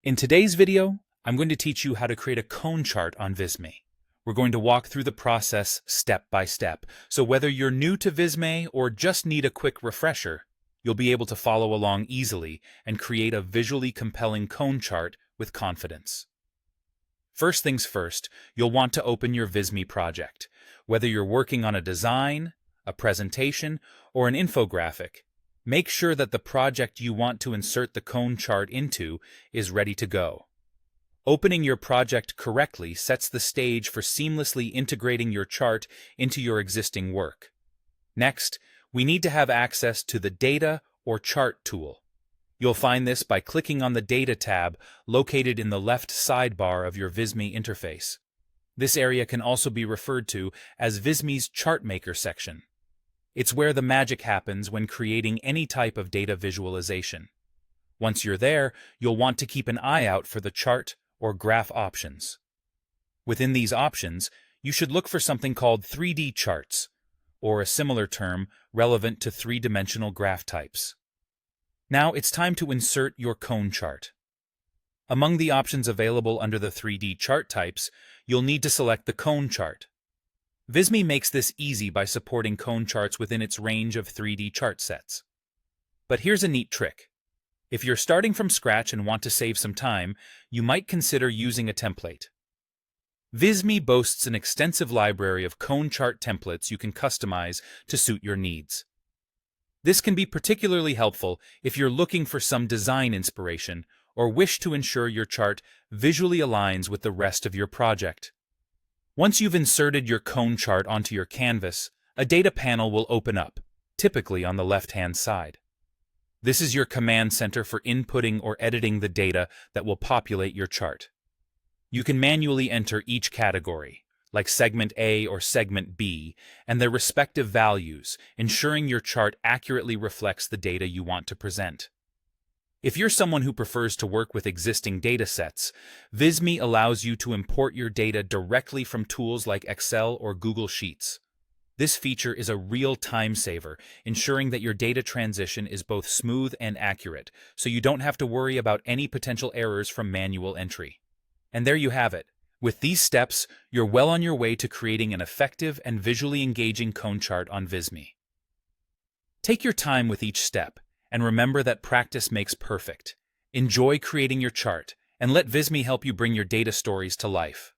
In today's video, I'm going to teach you how to create a cone chart on Visme. We're going to walk through the process step by step, so whether you're new to Visme or just need a quick refresher, you'll be able to follow along easily and create a visually compelling cone chart with confidence. First things first, you'll want to open your Visme project. Whether you're working on a design, a presentation, or an infographic, make sure that the project you want to insert the cone chart into is ready to go. Opening your project correctly sets the stage for seamlessly integrating your chart into your existing work. Next, we need to have access to the Data or Chart tool. You'll find this by clicking on the Data tab located in the left sidebar of your Visme interface. This area can also be referred to as Visme's Chart Maker section. It's where the magic happens when creating any type of data visualization. Once you're there, you'll want to keep an eye out for the chart or graph options. Within these options, you should look for something called 3D charts, or a similar term relevant to three-dimensional graph types. Now it's time to insert your cone chart. Among the options available under the 3D chart types, you'll need to select the cone chart. Visme makes this easy by supporting cone charts within its range of 3D chart sets. But here's a neat trick. If you're starting from scratch and want to save some time, you might consider using a template. Visme boasts an extensive library of cone chart templates you can customize to suit your needs. This can be particularly helpful if you're looking for some design inspiration or wish to ensure your chart visually aligns with the rest of your project. Once you've inserted your cone chart onto your canvas, a data panel will open up, typically on the left-hand side. This is your command center for inputting or editing the data that will populate your chart. You can manually enter each category, like segment A or segment B, and their respective values, ensuring your chart accurately reflects the data you want to present. If you're someone who prefers to work with existing data sets, Visme allows you to import your data directly from tools like Excel or Google Sheets. This feature is a real time saver, ensuring that your data transition is both smooth and accurate, so you don't have to worry about any potential errors from manual entry. And there you have it. With these steps, you're well on your way to creating an effective and visually engaging cone chart on Visme. Take your time with each step, and remember that practice makes perfect. Enjoy creating your chart, and let Visme help you bring your data stories to life.